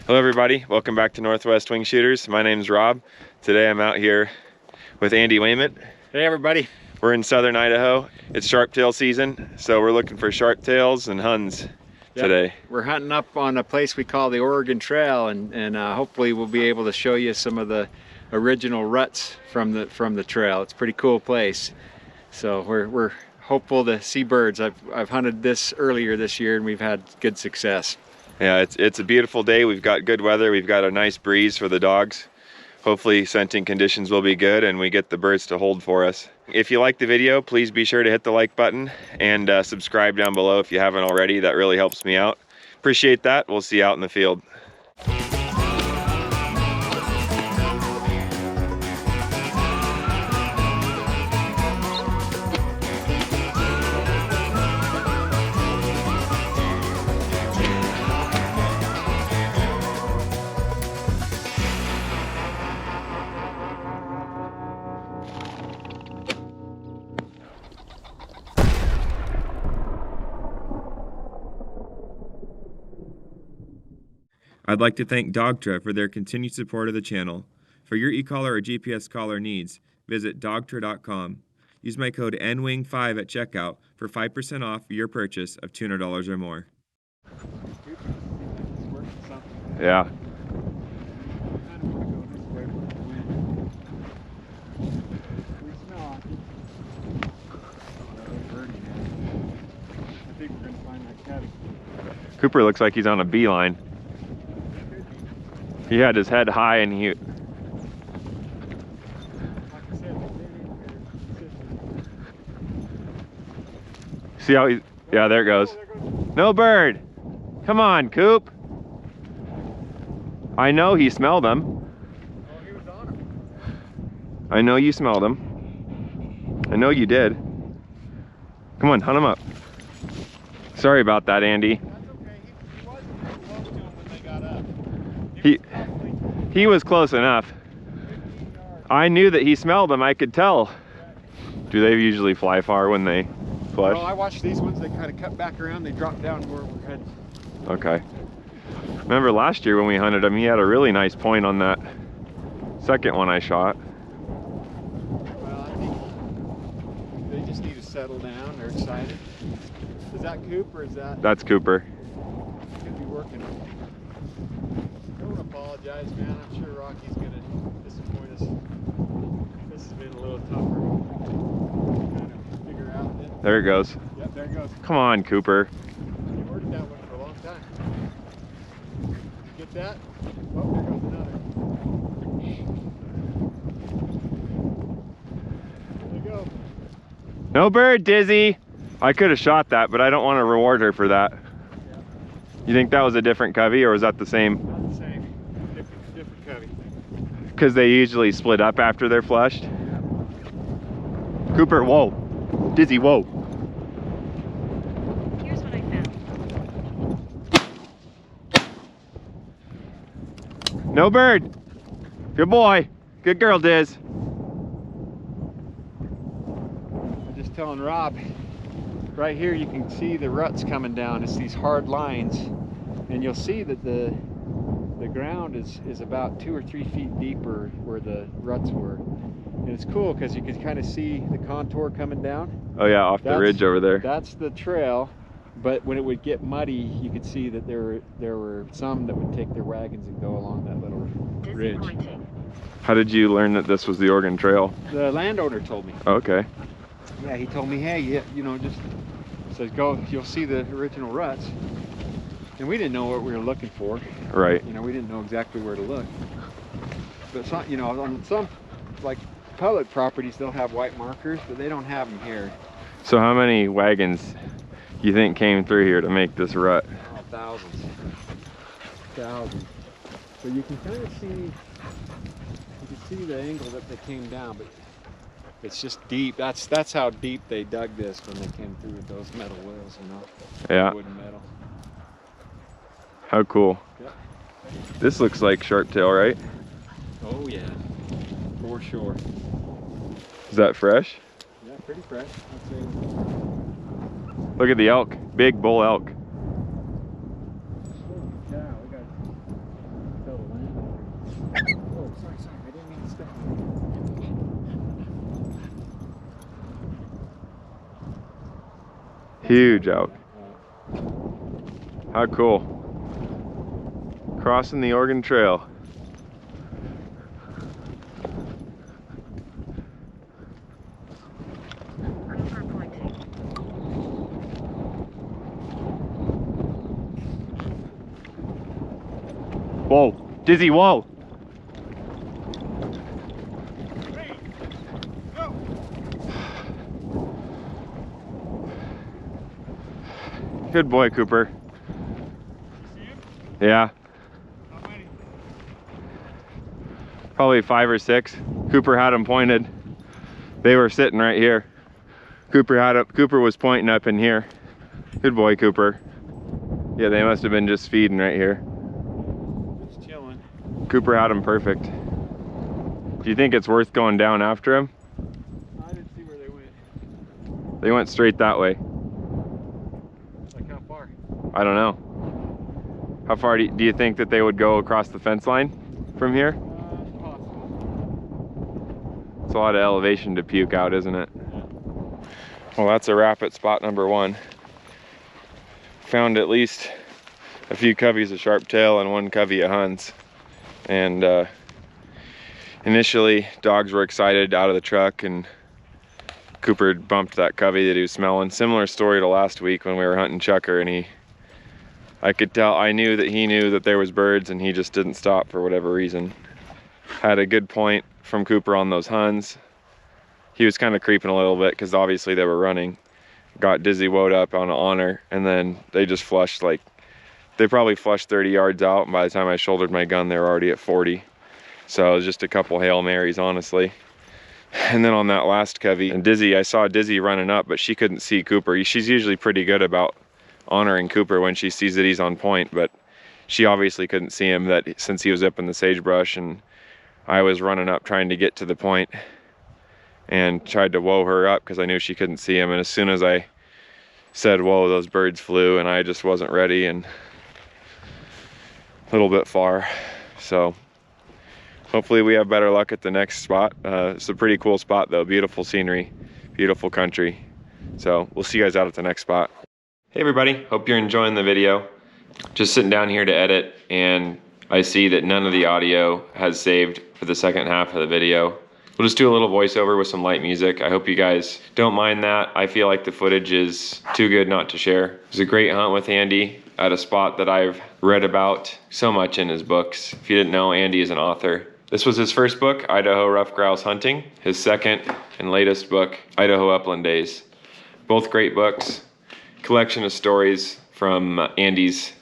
Hello everybody, welcome back to Northwest Wing Shooters. My name's Rob. Today I'm out here with Andy Wayment. Hey everybody. We're in southern Idaho. It's sharptail season, so we're looking for sharptails and huns today. We're hunting up on a place we call the Oregon Trail, and hopefully we'll be able to show you some of the original ruts from the trail. It's a pretty cool place. So we're hopeful to see birds. I've hunted this earlier this year and we've had good success. Yeah, it's a beautiful day. We've got good weather. We've got a nice breeze for the dogs. Hopefully scenting conditions will be good and we get the birds to hold for us. If you like the video, please be sure to hit the like button and subscribe down below if you haven't already. That really helps me out. Appreciate that. We'll see you out in the field. I'd like to thank Dogtra for their continued support of the channel. For your e-collar or GPS collar needs, visit dogtra.com. Use my code NWING5 at checkout for 5% off your purchase of $200 or more. Yeah. Cooper looks like he's on a beeline. He had his head high and he... See how he... Yeah, there it goes. No bird! Come on, Coop! I know he smelled them. I know you smelled them. I know you did. Come on, hunt him up. Sorry about that, Andy. He was close enough. I knew that he smelled them, I could tell. Do they usually fly far when they flush? Well, I watched these ones, they kind of cut back around, they dropped down where we're heading. Okay. Remember last year when we hunted him, he had a really nice point on that second one I shot. Well, I think they just need to settle down, they're excited. Is that Coop or is that? That's Cooper. Could be working. Don't apologize, man. I'm sure Rocky's gonna disappoint us. This has been a little tougher to kind of figure out. There it goes. Yep, there it goes. Come on, Cooper. You worked that one for a long time. Get that? Oh, there goes another. There you go. No bird, Dizzy. I could have shot that, but I don't want to reward her for that. Yeah. You think that was a different covey, or was that the same? Not the same. Different covey. Because they usually split up after they're flushed. Cooper, whoa. Dizzy, whoa. Here's what I found. No bird. Good boy. Good girl, Diz. I'm just telling Rob, right here you can see the ruts coming down. It's these hard lines, and you'll see that the ground is about 2 or 3 feet deeper where the ruts were. And it's cool because you can kind of see the contour coming down. Oh yeah, off the ridge over there. That's the trail, but when it would get muddy, you could see that there were some that would take their wagons and go along that little ridge. How did you learn that this was the Oregon Trail? The landowner told me. Okay. Yeah, he told me, hey, you know, just says go, you'll see the original ruts. And we didn't know what we were looking for. Right. You know, we didn't know exactly where to look. But some, you know, on some like public properties, they'll have white markers, but they don't have them here. So how many wagons you think came through here to make this rut? Oh, thousands. Thousands. So you can kind of see the angle that they came down, but it's just deep. That's how deep they dug this when they came through with those metal wheels, you know. Yeah. Wood and metal. How cool. Yep. This looks like sharptail, right? Oh yeah, for sure. Is that fresh? Yeah, pretty fresh. I'd say. Look at the elk, big bull elk. Holy cow, we got Huge out. How cool. Crossing the Oregon Trail. Whoa, Dizzy, whoa. Good boy, Cooper. See him? Yeah. How many? Probably 5 or 6. Cooper had them pointed. They were sitting right here. Cooper was pointing up in here. Good boy, Cooper. Yeah, they must have been just feeding right here. Just chilling. Cooper had them perfect. Do you think it's worth going down after him? I didn't see where they went. They went straight that way. Like how far? I don't know. How far do you think that they would go across the fence line from here? Possible. It's a lot of elevation to puke out, isn't it? Yeah. Well, that's a wrap at spot number 1. Found at least a few coveys of sharptail and 1 covey of Huns. And initially, dogs were excited out of the truck, and Cooper bumped that covey that he was smelling. Similar story to last week when we were hunting Chucker, and I could tell, I knew that he knew that there was birds, and he just didn't stop for whatever reason. Had a good point from Cooper on those Huns. He was kind of creeping a little bit because obviously they were running. Got Dizzy woed up on an honor, and then they just flushed, like, they probably flushed 30 yards out, and by the time I shouldered my gun, they were already at 40. So it was just a couple Hail Marys, honestly. And then on that last covey, and Dizzy, I saw Dizzy running up, but she couldn't see Cooper. She's usually pretty good about honoring Cooper when she sees that he's on point, but she obviously couldn't see him since he was up in the sagebrush, and I was running up trying to get to the point and tried to whoa her up because I knew she couldn't see him. And as soon as I said whoa, those birds flew, and I just wasn't ready, and a little bit far. So hopefully we have better luck at the next spot. It's a pretty cool spot though, beautiful scenery, beautiful country. So we'll see you guys out at the next spot. Hey everybody, hope you're enjoying the video. Just sitting down here to edit, and I see that none of the audio has saved for the second half of the video. We'll just do a little voiceover with some light music. I hope you guys don't mind that. I feel like the footage is too good not to share. It was a great hunt with Andy at a spot that I've read about so much in his books. If you didn't know, Andy is an author. This was his first book, Idaho Rough Grouse Hunting. His second and latest book, Idaho Upland Days. Both great books. Collection of stories from Andy's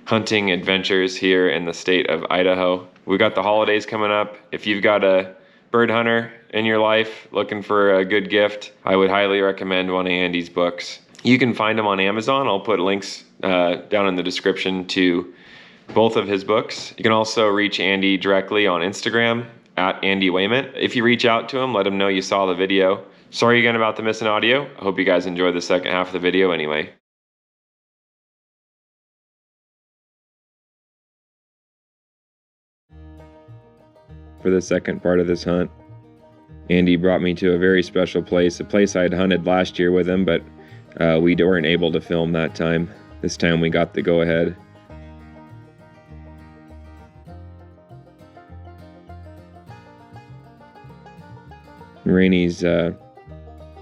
hunting adventures here in the state of Idaho. We got the holidays coming up. If you've got a bird hunter in your life looking for a good gift, I would highly recommend one of Andy's books. You can find them on Amazon. I'll put links down in the description to both of his books. You can also reach Andy directly on Instagram at Andy Wayment. If you reach out to him, let him know you saw the video. Sorry again about the missing audio. I hope you guys enjoyed the second half of the video anyway. For the second part of this hunt, Andy brought me to a very special place, a place I'd hunted last year with him, but we weren't able to film that time. This time we got the go-ahead. Rainy's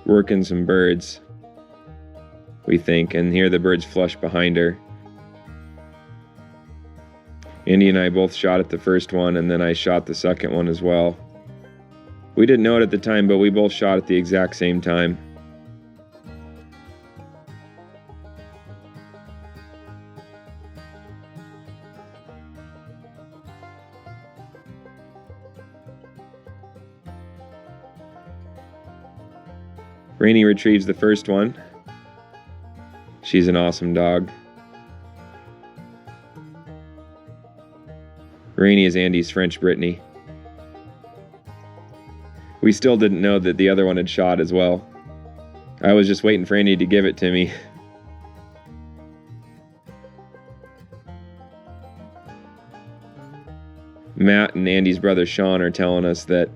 working some birds, we think, and here the birds flush behind her. Andy and I both shot at the first one, and then I shot the second one as well. We didn't know it at the time, but we both shot at the exact same time. Rainy retrieves the first one. She's an awesome dog. Rainy is Andy's French Brittany. We still didn't know that the other one had shot as well. I was just waiting for Andy to give it to me. Matt and Andy's brother Sean are telling us that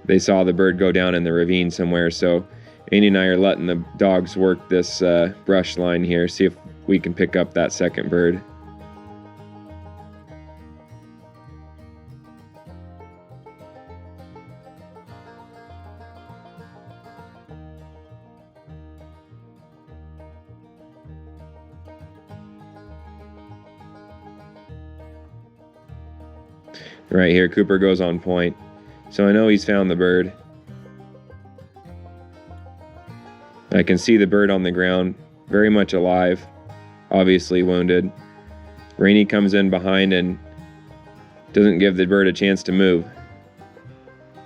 they saw the bird go down in the ravine somewhere, so Andy and I are letting the dogs work this brush line here, see if we can pick up that second bird. Right here, Cooper goes on point. So I know he's found the bird. I can see the bird on the ground, very much alive, obviously wounded. Rainey comes in behind and doesn't give the bird a chance to move.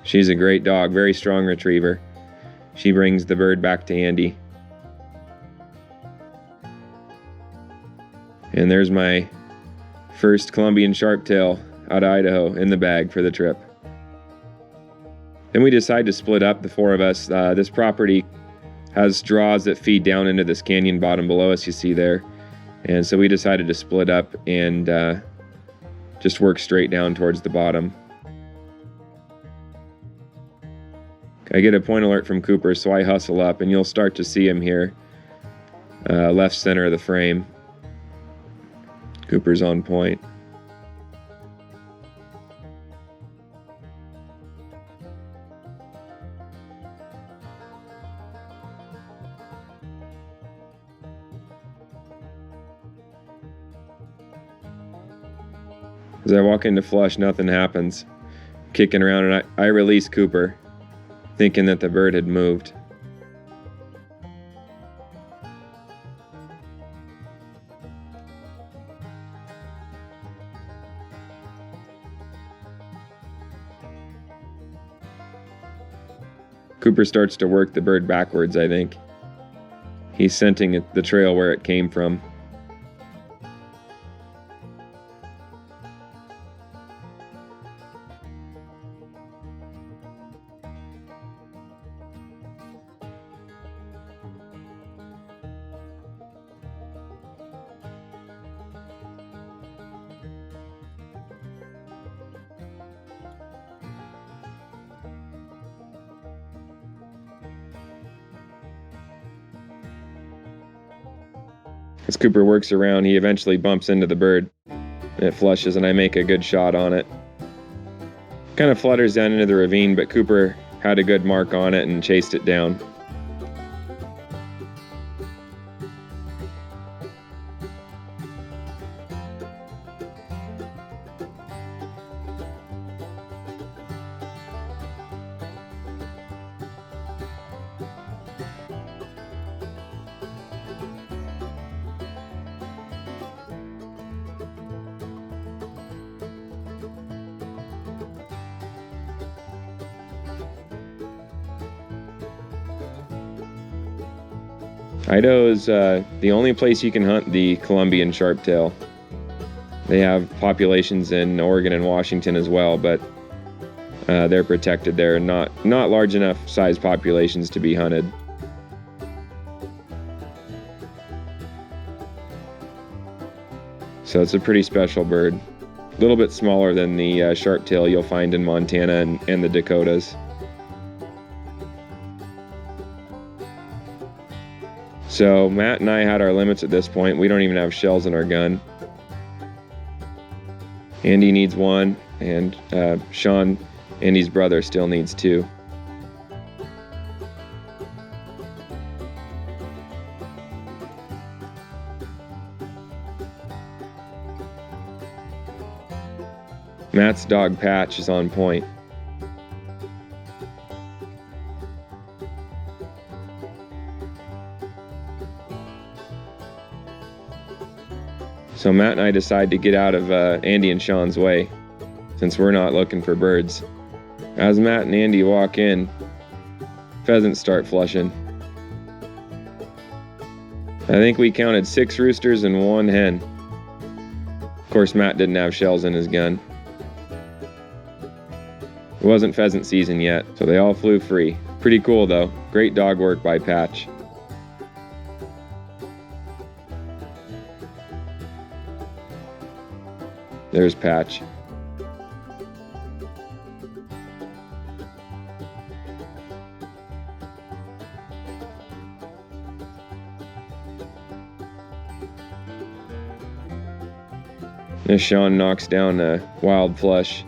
She's a great dog, very strong retriever. She brings the bird back to Andy. And there's my first Columbian sharptail out of Idaho in the bag for the trip. Then we decide to split up, the four of us. This property has draws that feed down into this canyon bottom below us, you see there. And so we decided to split up and just work straight down towards the bottom. I get a point alert from Cooper, so I hustle up, and you'll start to see him here, left center of the frame. Cooper's on point. As I walk into flush, nothing happens. Kicking around, and I release Cooper, thinking that the bird had moved. Cooper starts to work the bird backwards, I think. He's scenting the trail where it came from. As Cooper works around, he eventually bumps into the bird. It flushes, and I make a good shot on it. Kind of flutters down into the ravine, but Cooper had a good mark on it and chased it down. Idaho is the only place you can hunt the Columbian sharptail. They have populations in Oregon and Washington as well, but they're protected there, not large enough size populations to be hunted. So it's a pretty special bird. A little bit smaller than the sharptail you'll find in Montana and the Dakotas. So Matt and I had our limits at this point. We don't even have shells in our gun. Andy needs one, and Sean, Andy's brother, still needs two. Matt's dog Patch is on point. So Matt and I decide to get out of Andy and Sean's way, since we're not looking for birds. As Matt and Andy walk in, pheasants start flushing. I think we counted 6 roosters and 1 hen. Of course, Matt didn't have shells in his gun. It wasn't pheasant season yet, so they all flew free. Pretty cool though. Great dog work by Patch. There's Patch. As Sean knocks down a wild flush.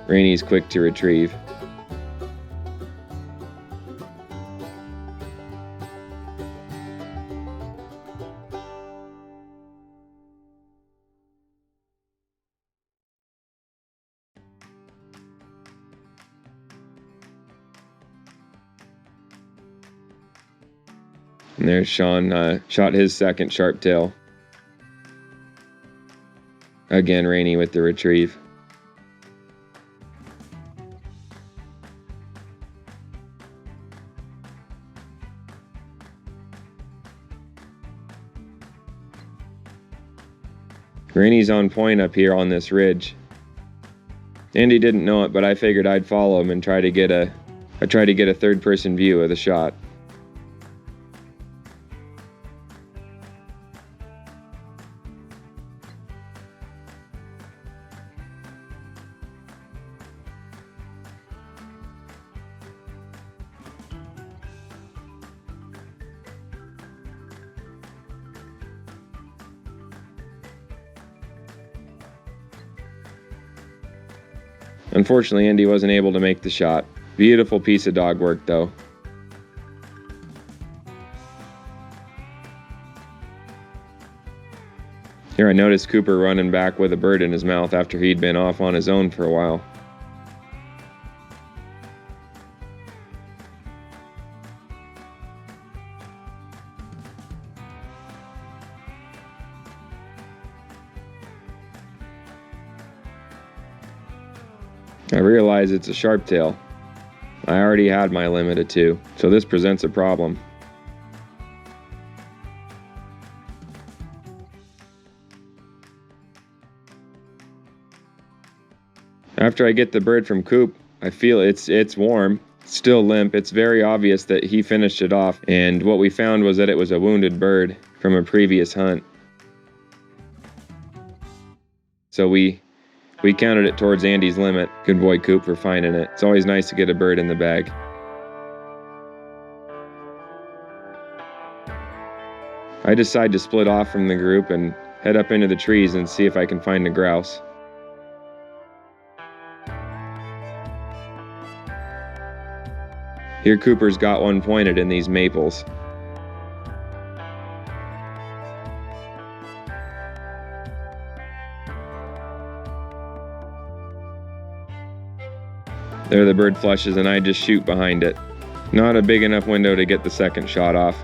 Rainy's quick to retrieve. And there's Sean, shot his second sharptail. Again, Rainy with the retrieve. Rainy's on point up here on this ridge. Andy didn't know it, but I figured I'd follow him and try to get a third-person view of the shot. Unfortunately, Andy wasn't able to make the shot. Beautiful piece of dog work, though. Here I noticed Cooper running back with a bird in his mouth after he'd been off on his own for a while. I realize it's a sharptail. I already had my limit of 2, so this presents a problem. After I get the bird from Coop, I feel it's warm, still limp. It's very obvious that he finished it off, and what we found was that it was a wounded bird from a previous hunt. So we counted it towards Andy's limit. Good boy, Coop, for finding it. It's always nice to get a bird in the bag. I decide to split off from the group and head up into the trees and see if I can find a grouse. Here Cooper's got one pointed in these maples. There the bird flushes and I just shoot behind it. Not a big enough window to get the second shot off.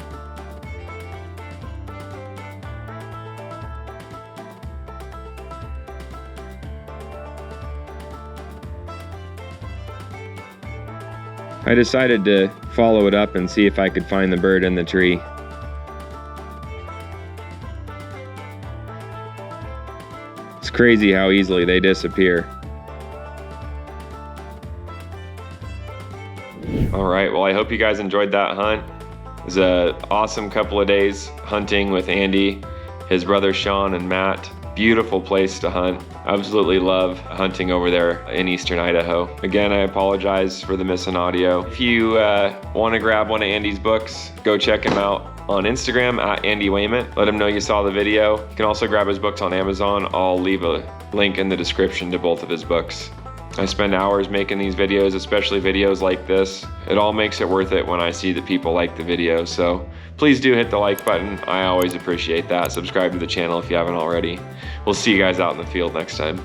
I decided to follow it up and see if I could find the bird in the tree. It's crazy how easily they disappear. All right, well, I hope you guys enjoyed that hunt. It was an awesome couple of days hunting with Andy, his brother Sean, and Matt. Beautiful place to hunt. Absolutely love hunting over there in eastern Idaho. Again, I apologize for the missing audio. If you want to grab one of Andy's books, go check him out on Instagram at Andy Wayment. Let him know you saw the video. You can also grab his books on Amazon. I'll leave a link in the description to both of his books. I spend hours making these videos, especially videos like this. It all makes it worth it when I see that people like the video. So please do hit the like button. I always appreciate that. Subscribe to the channel if you haven't already. We'll see you guys out in the field next time.